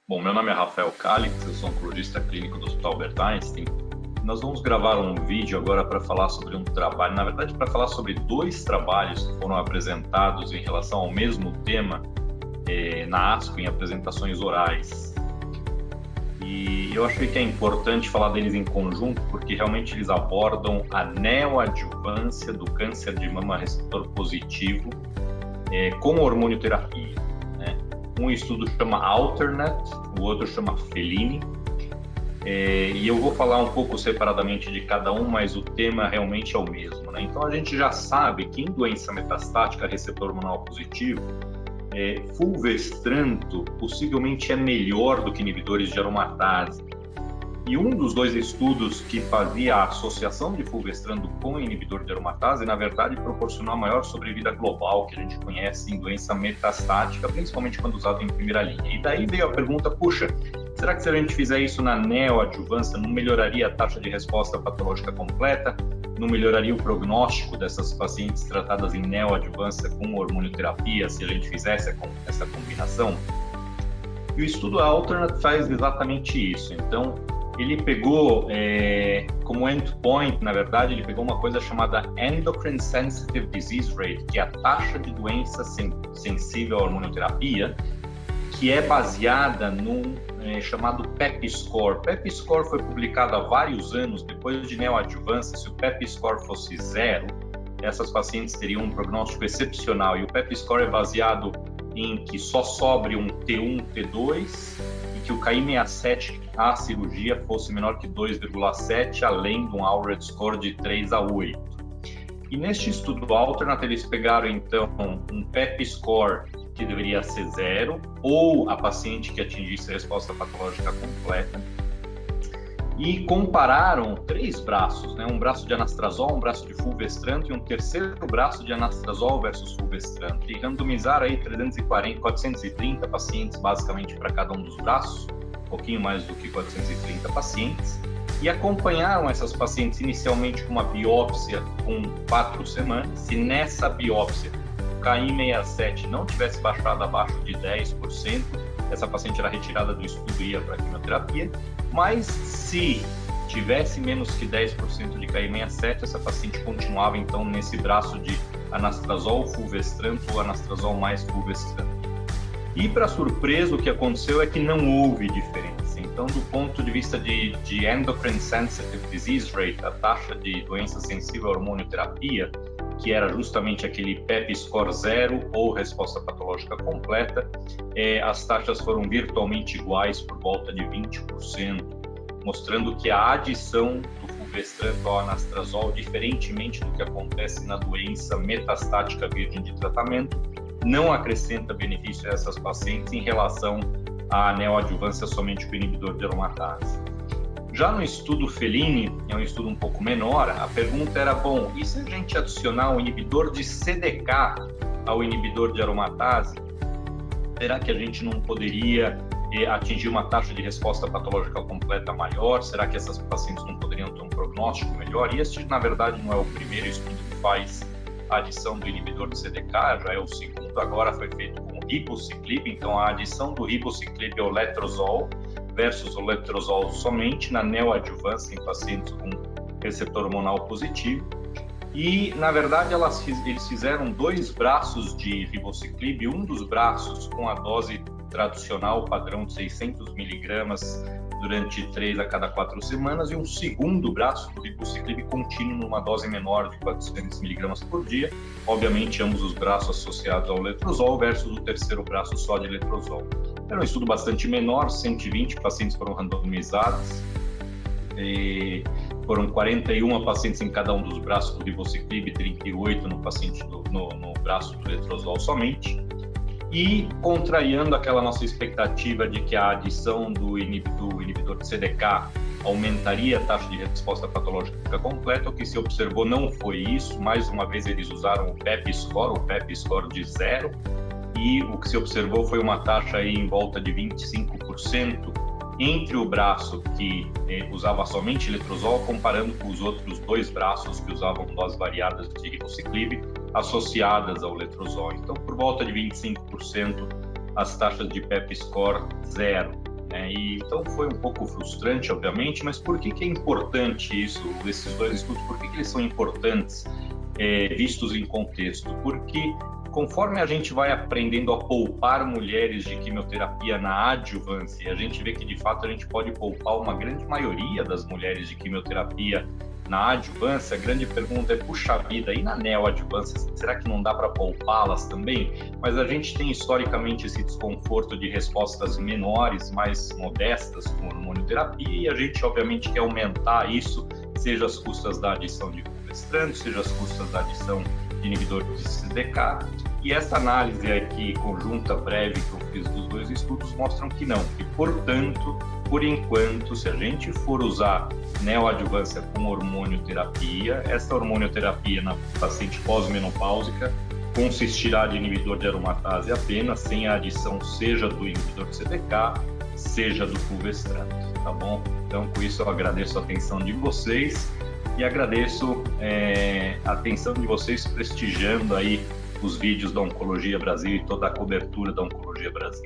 Bom, meu nome é Rafael Calix, eu sou oncologista clínico do Hospital Albert Einstein. Nós vamos gravar um vídeo agora para falar sobre um trabalho, na verdade, para falar sobre dois trabalhos que foram apresentados em relação ao mesmo tema na ASCO, em apresentações orais. E eu achei que é importante falar deles em conjunto, porque realmente eles abordam a neoadjuvância do câncer de mama receptor positivo com hormonioterapia. Um estudo chama Alternate, o outro chama Fellini, e eu vou falar um pouco separadamente de cada um, mas o tema realmente é o mesmo, né? Então a gente já sabe que em doença metastática receptor hormonal positivo, fulvestranto possivelmente é melhor do que inibidores de aromatase. E um dos dois estudos que fazia a associação de fulvestrando com inibidor de aromatase, na verdade, proporcionou a maior sobrevida global que a gente conhece em doença metastática, principalmente quando usado em primeira linha. E daí veio a pergunta, puxa, será que se a gente fizer isso na neoadjuvância, não melhoraria a taxa de resposta patológica completa? Não melhoraria o prognóstico dessas pacientes tratadas em neoadjuvância com hormonioterapia, se a gente fizesse essa combinação? E o estudo Alternate faz exatamente isso. Então, ele pegou como endpoint, na verdade, ele pegou uma coisa chamada Endocrine Sensitive Disease Rate, que é a taxa de doença sensível à hormonioterapia, que é baseada num chamado PEP score. PEP score foi publicado há vários anos. Depois de neoadjuvância, se o PEP score fosse 0, essas pacientes teriam um prognóstico excepcional. E o PEP score é baseado em que só sobre um T1, T2 e que o KI67 à cirurgia fosse menor que 2,7, além de um Alred score de 3 a 8. E neste estudo Alternate, eles pegaram então um PEP score que deveria ser 0, ou a paciente que atingisse a resposta patológica completa, e compararam 3 braços, né? Um braço de anastrozol, um braço de fulvestrant e um terceiro braço de anastrozol versus fulvestrant, e randomizaram aí 430 pacientes basicamente para cada um dos braços, um pouquinho mais do que 430 pacientes, e acompanharam essas pacientes inicialmente com uma biópsia com 4 semanas. Se nessa biópsia o KI67 não tivesse baixado abaixo de 10%, essa paciente era retirada do estudo e ia para a quimioterapia, mas se tivesse menos que 10% de KI67, essa paciente continuava então nesse braço de anastrozol fulvestrant ou anastrozol mais fulvestrant. E para surpresa, o que aconteceu é que não houve diferença. Então, do ponto de vista de Endocrine Sensitive Disease Rate, a taxa de doença sensível à hormonioterapia, que era justamente aquele PEP score 0 ou resposta patológica completa, as taxas foram virtualmente iguais, por volta de 20%, mostrando que a adição do fulvestrant ao anastrozol, diferentemente do que acontece na doença metastática virgem de tratamento, não acrescenta benefício a essas pacientes em relação à neoadjuvância somente com inibidor de aromatase. Já no estudo Fellini, é um estudo um pouco menor, a pergunta era, bom, e se a gente adicionar um inibidor de CDK ao inibidor de aromatase, será que a gente não poderia atingir uma taxa de resposta patológica completa maior? Será que essas pacientes não poderiam ter um prognóstico melhor? E este, na verdade, não é o primeiro estudo que faz a adição do inibidor de CDK, já é o segundo, agora foi feito com o ribociclib, então a adição do ribociclib ao letrozol versus o letrozol somente na neoadjuvância em pacientes com receptor hormonal positivo. E, na verdade, eles fizeram 2 braços de ribociclib, um dos braços com a dose tradicional padrão de 600 miligramas durante 3 a cada 4 semanas, e um segundo braço do ribociclib contínuo numa dose menor de 400 miligramas por dia, obviamente ambos os braços associados ao letrozol versus o terceiro braço só de letrozol. Era um estudo bastante menor, 120 pacientes foram randomizados, foram 41 pacientes em cada um dos braços do ribociclib, 38 no braço do letrozol somente, e contrariando aquela nossa expectativa de que a adição do inibidor de CDK aumentaria a taxa de resposta patológica completa, o que se observou não foi isso. Mais uma vez eles usaram o PEP score de 0, e o que se observou foi uma taxa aí em volta de 25% entre o braço que usava somente letrozol, comparando com os outros 2 braços que usavam doses variadas de ribociclib associadas ao letrozol. Então, por volta de 25%, as taxas de PEP score 0. E então foi um pouco frustrante, obviamente, mas por que é importante isso, esses dois estudos, por que eles são importantes vistos em contexto? Porque conforme a gente vai aprendendo a poupar mulheres de quimioterapia na adjuvância, a gente vê que de fato a gente pode poupar uma grande maioria das mulheres de quimioterapia na adjuvância. A grande pergunta é, puxa vida, e na neoadjuvância, será que não dá para poupá-las também? Mas a gente tem historicamente esse desconforto de respostas menores, mais modestas com hormonioterapia, e a gente obviamente quer aumentar isso, seja às custas da adição de fulvestrante, seja às custas da adição de inibidor de CDK. E essa análise aqui conjunta breve que eu fiz dos dois estudos mostram que não, que portanto, por enquanto, se a gente for usar neoadjuvância com hormonioterapia, essa hormonioterapia na paciente pós-menopáusica consistirá de inibidor de aromatase apenas, sem a adição seja do inibidor de CDK, seja do fulvestrante, tá bom? Então, com isso eu agradeço a atenção de vocês e agradeço a atenção de vocês prestigiando aí os vídeos da Oncologia Brasil e toda a cobertura da Oncologia Brasil.